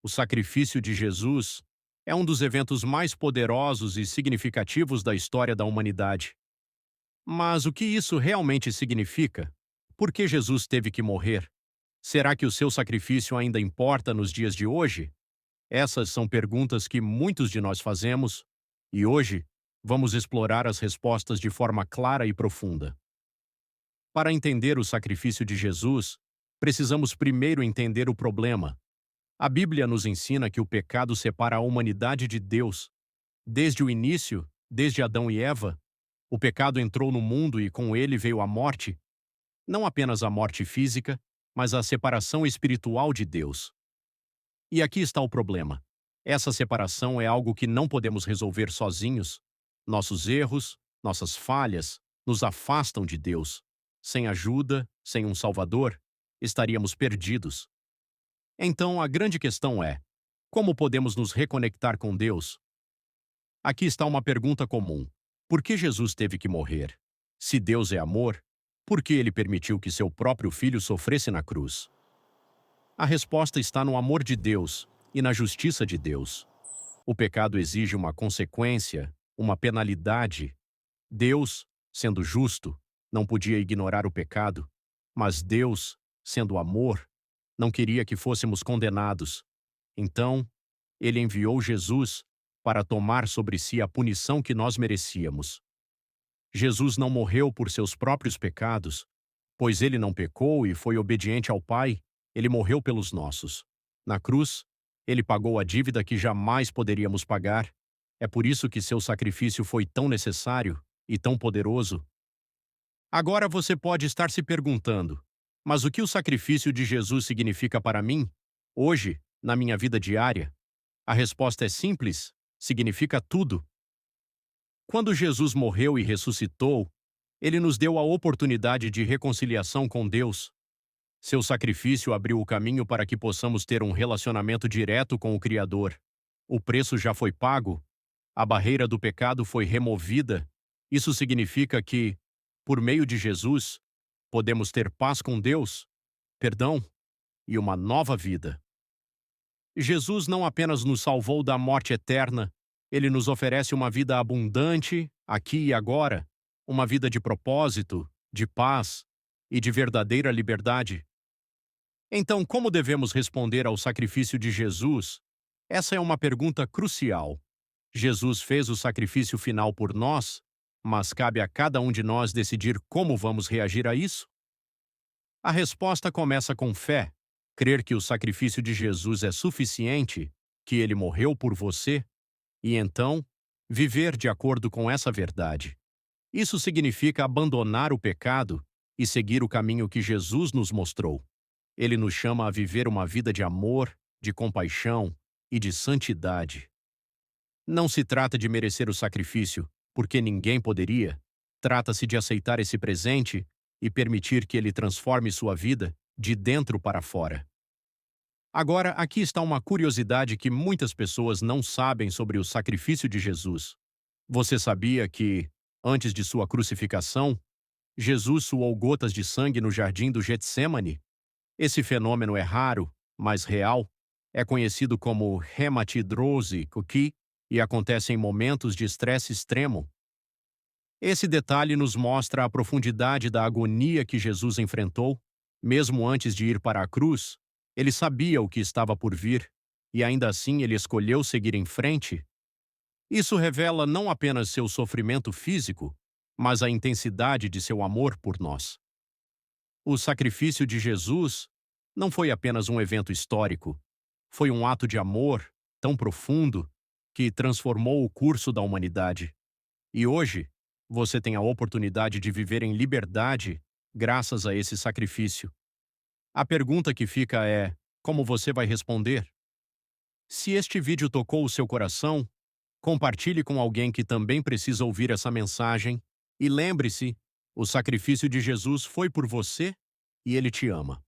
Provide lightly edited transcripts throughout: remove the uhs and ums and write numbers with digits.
O sacrifício de Jesus é um dos eventos mais poderosos e significativos da história da humanidade. Mas o que isso realmente significa? Por que Jesus teve que morrer? Será que o seu sacrifício ainda importa nos dias de hoje? Essas são perguntas que muitos de nós fazemos, e hoje vamos explorar as respostas de forma clara e profunda. Para entender o sacrifício de Jesus, precisamos primeiro entender o problema. A Bíblia nos ensina que o pecado separa a humanidade de Deus. Desde o início, desde Adão e Eva, o pecado entrou no mundo e com ele veio a morte, não apenas a morte física, mas a separação espiritual de Deus. E aqui está o problema. Essa separação é algo que não podemos resolver sozinhos. Nossos erros, nossas falhas, nos afastam de Deus. Sem ajuda, sem um Salvador, estaríamos perdidos. Então, a grande questão é: como podemos nos reconectar com Deus? Aqui está uma pergunta comum: por que Jesus teve que morrer? Se Deus é amor, por que ele permitiu que seu próprio filho sofresse na cruz? A resposta está no amor de Deus e na justiça de Deus. O pecado exige uma consequência, uma penalidade. Deus, sendo justo, não podia ignorar o pecado, mas Deus, sendo amor, não queria que fôssemos condenados. Então, ele enviou Jesus para tomar sobre si a punição que nós merecíamos. Jesus não morreu por seus próprios pecados, pois ele não pecou e foi obediente ao Pai, ele morreu pelos nossos. Na cruz, ele pagou a dívida que jamais poderíamos pagar. É por isso que seu sacrifício foi tão necessário e tão poderoso. Agora você pode estar se perguntando: mas o que o sacrifício de Jesus significa para mim, hoje, na minha vida diária? A resposta é simples: significa tudo. Quando Jesus morreu e ressuscitou, ele nos deu a oportunidade de reconciliação com Deus. Seu sacrifício abriu o caminho para que possamos ter um relacionamento direto com o Criador. O preço já foi pago, a barreira do pecado foi removida. Isso significa que, por meio de Jesus, podemos ter paz com Deus, perdão e uma nova vida. Jesus não apenas nos salvou da morte eterna, ele nos oferece uma vida abundante, aqui e agora, uma vida de propósito, de paz e de verdadeira liberdade. Então, como devemos responder ao sacrifício de Jesus? Essa é uma pergunta crucial. Jesus fez o sacrifício final por nós, mas cabe a cada um de nós decidir como vamos reagir a isso. A resposta começa com fé, crer que o sacrifício de Jesus é suficiente, que ele morreu por você, e então, viver de acordo com essa verdade. Isso significa abandonar o pecado e seguir o caminho que Jesus nos mostrou. Ele nos chama a viver uma vida de amor, de compaixão e de santidade. Não se trata de merecer o sacrifício, porque ninguém poderia. Trata-se de aceitar esse presente e permitir que ele transforme sua vida de dentro para fora. Agora, aqui está uma curiosidade que muitas pessoas não sabem sobre o sacrifício de Jesus. Você sabia que, antes de sua crucificação, Jesus suou gotas de sangue no jardim do Getsêmani? Esse fenômeno é raro, mas real. É conhecido como hematidrose cookie e acontece em momentos de estresse extremo. Esse detalhe nos mostra a profundidade da agonia que Jesus enfrentou. Mesmo antes de ir para a cruz, ele sabia o que estava por vir, e ainda assim ele escolheu seguir em frente. Isso revela não apenas seu sofrimento físico, mas a intensidade de seu amor por nós. O sacrifício de Jesus não foi apenas um evento histórico, foi um ato de amor tão profundo que transformou o curso da humanidade. E hoje, você tem a oportunidade de viver em liberdade graças a esse sacrifício. A pergunta que fica é: como você vai responder? Se este vídeo tocou o seu coração, compartilhe com alguém que também precisa ouvir essa mensagem e lembre-se, o sacrifício de Jesus foi por você e ele te ama.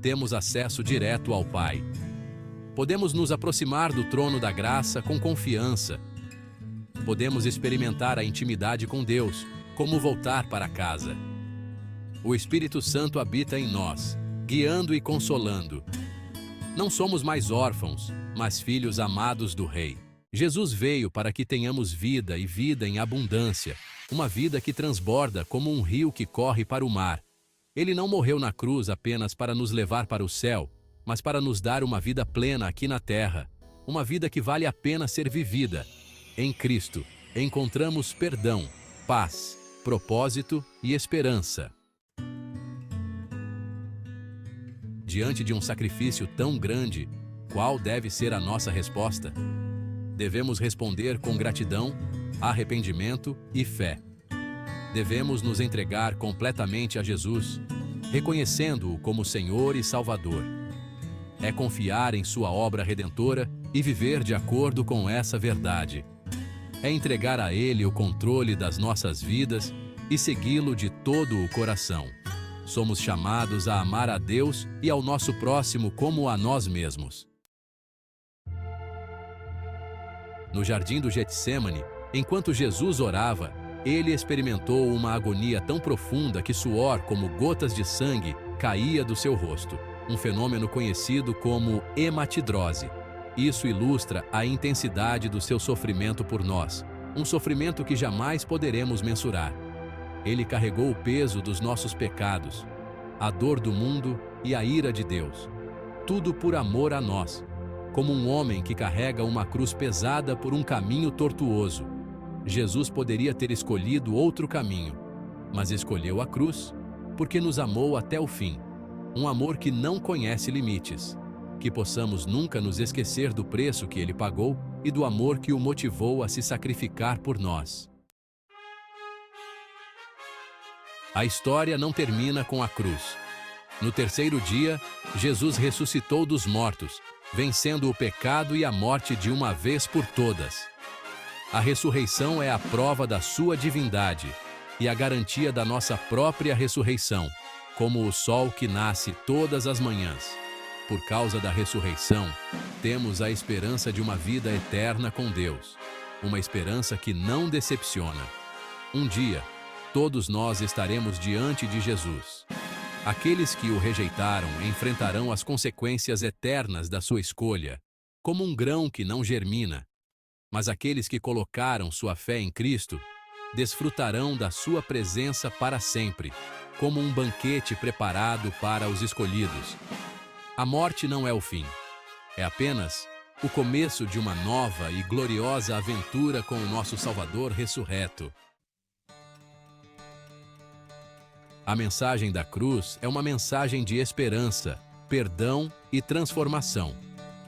Temos acesso direto ao Pai. Podemos nos aproximar do trono da graça com confiança. Podemos experimentar a intimidade com Deus, como voltar para casa. O Espírito Santo habita em nós, guiando e consolando. Não somos mais órfãos, mas filhos amados do Rei. Jesus veio para que tenhamos vida e vida em abundância, uma vida que transborda como um rio que corre para o mar. Ele não morreu na cruz apenas para nos levar para o céu, mas para nos dar uma vida plena aqui na terra, uma vida que vale a pena ser vivida. Em Cristo, encontramos perdão, paz, propósito e esperança. Diante de um sacrifício tão grande, qual deve ser a nossa resposta? Devemos responder com gratidão, arrependimento e fé. Devemos nos entregar completamente a Jesus, reconhecendo-o como Senhor e Salvador. É confiar em sua obra redentora e viver de acordo com essa verdade. É entregar a Ele o controle das nossas vidas e segui-lo de todo o coração. Somos chamados a amar a Deus e ao nosso próximo como a nós mesmos. No jardim do Getsêmani, enquanto Jesus orava, ele experimentou uma agonia tão profunda que suor como gotas de sangue caía do seu rosto, um fenômeno conhecido como hematidrose. Isso ilustra a intensidade do seu sofrimento por nós, um sofrimento que jamais poderemos mensurar. Ele carregou o peso dos nossos pecados, a dor do mundo e a ira de Deus, tudo por amor a nós, como um homem que carrega uma cruz pesada por um caminho tortuoso. Jesus poderia ter escolhido outro caminho, mas escolheu a cruz porque nos amou até o fim, um amor que não conhece limites. Que possamos nunca nos esquecer do preço que ele pagou e do amor que o motivou a se sacrificar por nós. A história não termina com a cruz. No terceiro dia, Jesus ressuscitou dos mortos, vencendo o pecado e a morte de uma vez por todas. A ressurreição é a prova da sua divindade e a garantia da nossa própria ressurreição, como o sol que nasce todas as manhãs. Por causa da ressurreição, temos a esperança de uma vida eterna com Deus, uma esperança que não decepciona. Um dia, todos nós estaremos diante de Jesus. Aqueles que o rejeitaram enfrentarão as consequências eternas da sua escolha, como um grão que não germina. Mas aqueles que colocaram sua fé em Cristo desfrutarão da sua presença para sempre, como um banquete preparado para os escolhidos. A morte não é o fim, é apenas o começo de uma nova e gloriosa aventura com o nosso Salvador ressurreto. A mensagem da cruz é uma mensagem de esperança, perdão e transformação.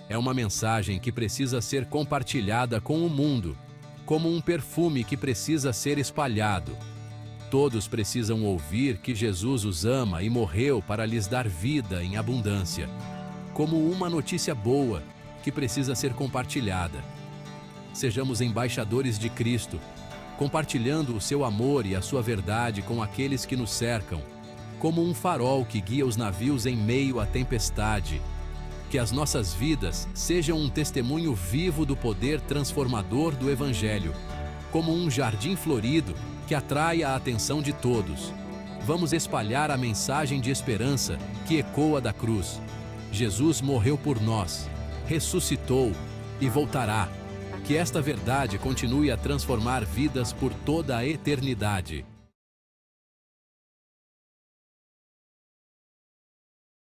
É uma mensagem que precisa ser compartilhada com o mundo, como um perfume que precisa ser espalhado. Todos precisam ouvir que Jesus os ama e morreu para lhes dar vida em abundância, como uma notícia boa que precisa ser compartilhada. Sejamos embaixadores de Cristo, compartilhando o seu amor e a sua verdade com aqueles que nos cercam, como um farol que guia os navios em meio à tempestade. Que as nossas vidas sejam um testemunho vivo do poder transformador do Evangelho, como um jardim florido que atrai a atenção de todos. Vamos espalhar a mensagem de esperança que ecoa da cruz. Jesus morreu por nós, ressuscitou e voltará. Que esta verdade continue a transformar vidas por toda a eternidade.